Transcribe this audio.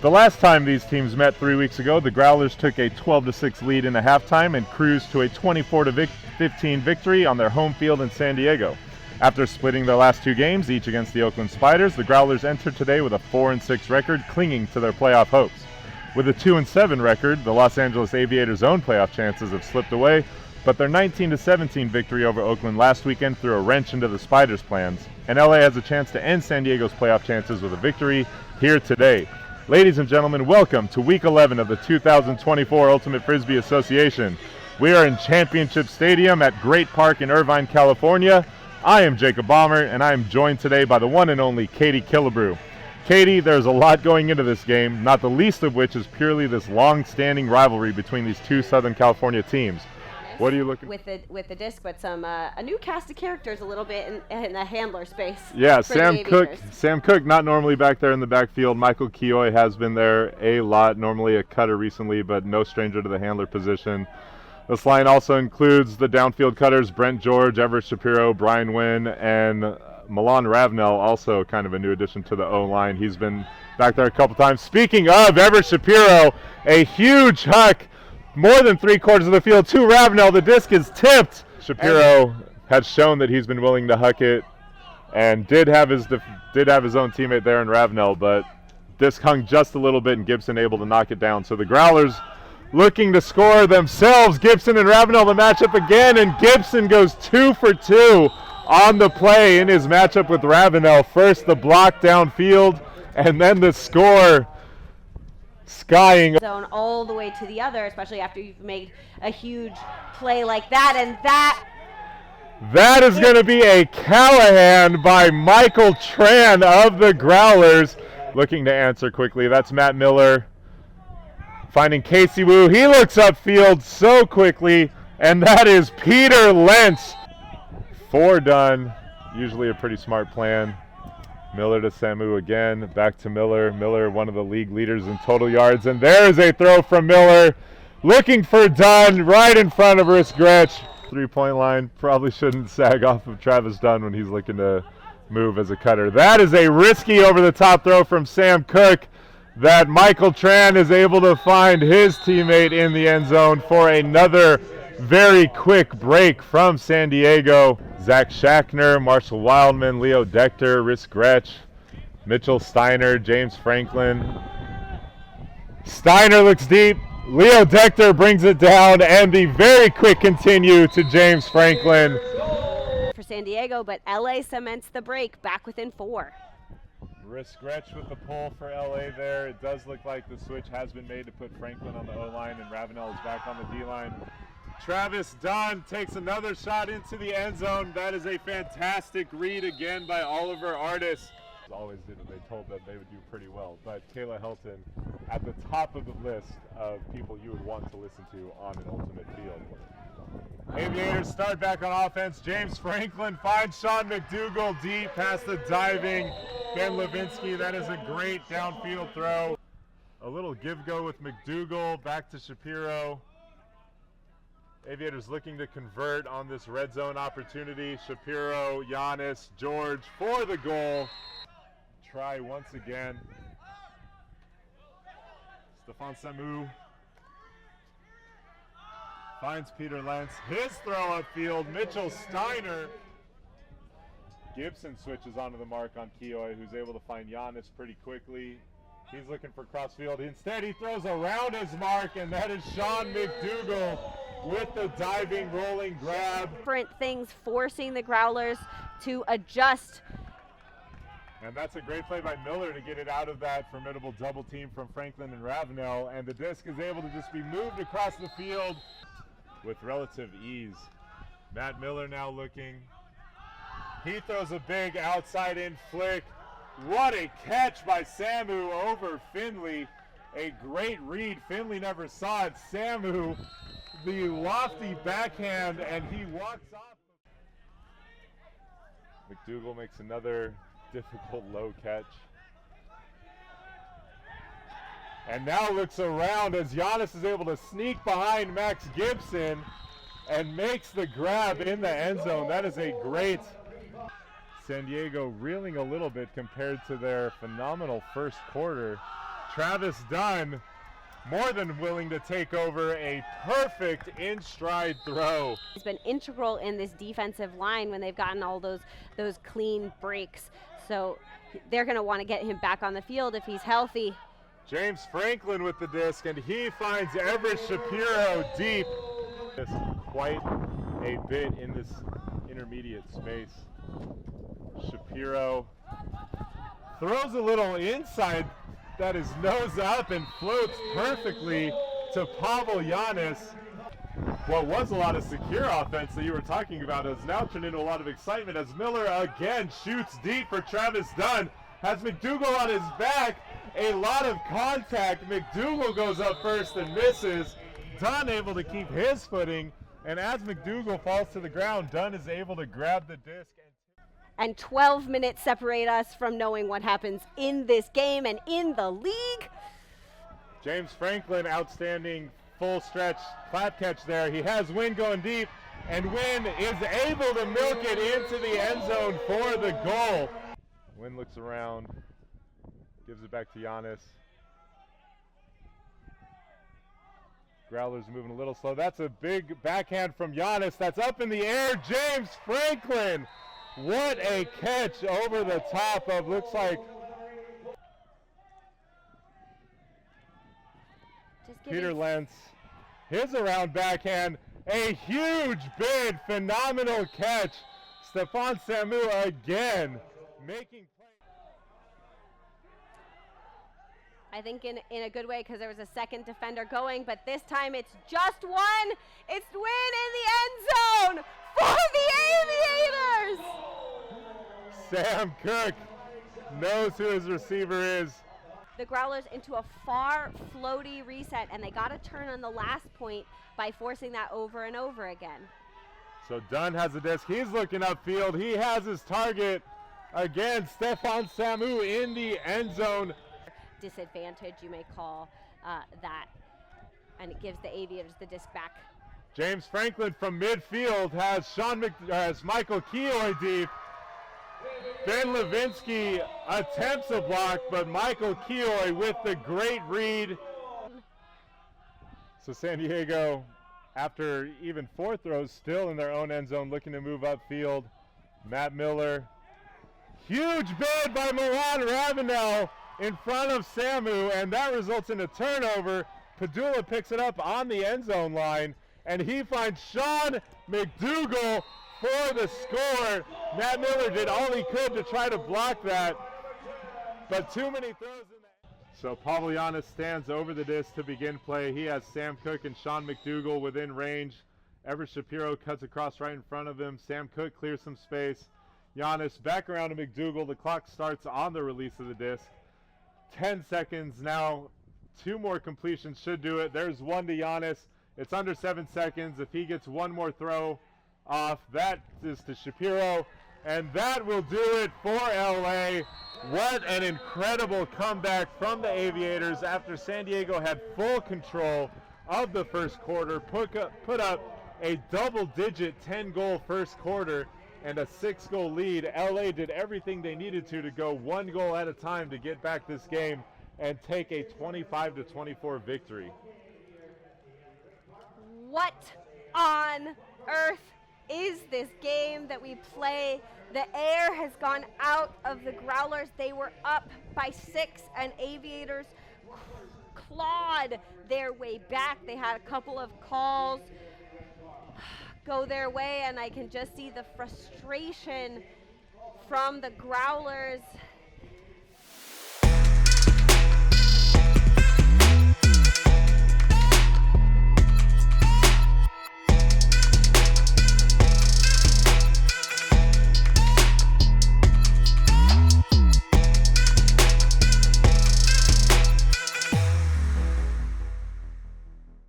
The last time these teams met 3 weeks ago, the Growlers took a 12-6 lead in the halftime and cruised to a 24-15 victory on their home field in San Diego. After splitting their last 2 games, each against the Oakland Spiders, the Growlers entered today with a 4-6 record, clinging to their playoff hopes. With a 2-7 record, the Los Angeles Aviators' own playoff chances have slipped away, but their 19-17 victory over Oakland last weekend threw a wrench into the Spiders' plans, and LA has a chance to end San Diego's playoff chances with a victory here today. Ladies and gentlemen, welcome to Week 11 of the 2024 Ultimate Frisbee Association. We are in Championship Stadium at Great Park in Irvine, California. I am Jacob Balmer, and I am joined today by the one and only Katie Killebrew. Katie, there's a lot going into this game, not the least of which is purely this long-standing rivalry between these two Southern California teams. What are you looking with the disc, but some a new cast of characters a little bit in the handler space. Yeah, Sam Cook not normally back there in the backfield. Michael Keough has been there a lot, normally a cutter recently, but no stranger to the handler position. This line also includes the downfield cutters Brent George, Everett Shapiro, Brian Wynn, and Milan Ravnell, also kind of a new addition to the O-line. He's been back there a couple times. Speaking of Everett Shapiro, a huge huck, more than 3/4 of the field to Ravnell. The disc is tipped. Shapiro has shown that he's been willing to huck it, and did have his own teammate there in Ravnell, but disc hung just a little bit, and Gibson able to knock it down. So the Growlers looking to score themselves. Gibson and Ravnell the matchup again, and Gibson goes 2 for 2 on the play in his matchup with Ravnell. First the block downfield, and then the score. Skying zone all the way to the other, especially after you've made a huge play like that, and that is going to be a Callahan by Michael Tran of the Growlers. Looking to answer quickly. That's Matt Miller finding Casey Wu. He looks upfield so quickly, and that is Peter Lentz. 4 done. Usually a pretty smart plan. Miller to Samu again, back to Miller. Miller, one of the league leaders in total yards, and there's a throw from Miller. Looking for Dunn right in front of Riss Gretsch. 3-point line, probably shouldn't sag off of Travis Dunn when he's looking to move as a cutter. That is a risky over-the-top throw from Sam Cook that Michael Tran is able to find his teammate in the end zone for another very quick break from San Diego. Zach Schachner, Marshall Wildman, Leo Decter, Riss Gretsch, Mitchell Steiner, James Franklin. Steiner looks deep. Leo Decter brings it down, and the very quick continue to James Franklin. For San Diego, but LA cements the break back within 4. Riss Gretsch with the pull for LA there. It does look like the switch has been made to put Franklin on the O-line, and Ravnell is back on the D-line. Travis Dunn takes another shot into the end zone. That is a fantastic read again by Oliver Artis. Always did what they told them they would do pretty well. But Kayla Helton at the top of the list of people you would want to listen to on an ultimate field. Aviators start back on offense. James Franklin finds Sean McDougal deep past the diving Ben Levinsky. That is a great downfield throw. A little give-go with McDougal, back to Shapiro. Aviators looking to convert on this red zone opportunity. Shapiro, Giannis, George for the goal. Try once again. Stephon Samu finds Peter Lentz. His throw upfield. Mitchell Steiner. Gibson switches onto the mark on Keough, who's able to find Giannis pretty quickly. He's looking for crossfield. Instead, he throws around his mark, and that is Sean McDougal with the diving, rolling grab. Different things forcing the Growlers to adjust. And that's a great play by Miller to get it out of that formidable double team from Franklin and Ravnell. And the disc is able to just be moved across the field with relative ease. Matt Miller now looking. He throws a big outside-in flick. What a catch by Samu over Finley. A great read. Finley never saw it. Samu, the lofty backhand, and he walks off. McDougal makes another difficult low catch. And now looks around as Giannis is able to sneak behind Max Gibson and makes the grab in the end zone. That is a great. San Diego reeling a little bit compared to their phenomenal first quarter. Travis Dunn more than willing to take over a perfect in-stride throw. He's been integral in this defensive line when they've gotten all those clean breaks. So they're going to want to get him back on the field if he's healthy. James Franklin with the disc, and he finds Everett Shapiro deep. It's quite a bit in this intermediate space. Shapiro throws a little inside that is nose up and floats perfectly to Pavel Giannis. What was a lot of secure offense that you were talking about has now turned into a lot of excitement as Miller again shoots deep for Travis Dunn. Has McDougal on his back. A lot of contact. McDougal goes up first and misses. Dunn able to keep his footing. And as McDougal falls to the ground, Dunn is able to grab the disc. And 12 minutes separate us from knowing what happens in this game and in the league. James Franklin, outstanding full stretch clap catch there. He has Wynn going deep, and Wynn is able to milk it into the end zone for the goal. Wynn looks around, gives it back to Giannis. Growlers moving a little slow. That's a big backhand from Giannis. That's up in the air. James Franklin. What a catch over the top of, looks like Peter Lentz. His around backhand. A huge bid. Phenomenal catch. Stephon Samu again making play. I think in a good way because there was a second defender going, but this time it's just one. It's Wynn in the end zone for the Aviators. Sam Cook knows who his receiver is. The Growlers into a far floaty reset, and they got to turn on the last point by forcing that over and over again. So Dunn has the disc. He's looking upfield. He has his target. Again, Stephon Samu in the end zone. Disadvantage, you may call that, and it gives the Aviators the disc back. James Franklin from midfield has Michael Keoy deep. Ben Levinsky attempts a block, but Michael Keoy with the great read. So San Diego, after even 4 throws, still in their own end zone, looking to move upfield. Matt Miller, huge bid by Milan Ravenel in front of Samu, and that results in a turnover. Padula picks it up on the end zone line, and he finds Sean McDougal for the score. Matt Miller did all he could to try to block that, but too many throws in there. So Pavel Giannis stands over the disc to begin play. He has Sam Cook and Sean McDougal within range. Everett Shapiro cuts across right in front of him. Sam Cook clears some space. Giannis back around to McDougal. The clock starts on the release of the disc. 10 seconds now. 2 more completions should do it. There's one to Giannis. It's under 7 seconds. If he gets one more throw off, that is to Shapiro, and that will do it for LA. What an incredible comeback from the Aviators after San Diego had full control of the first quarter, put up a double-digit 10-goal first quarter and a 6-goal lead. LA did everything they needed to go 1 goal at a time to get back this game and take a 25-24 victory. What on earth is this game that we play? The air has gone out of the Growlers. They were up by 6, and Aviators clawed their way back. They had a couple of calls go their way, and I can just see the frustration from the Growlers.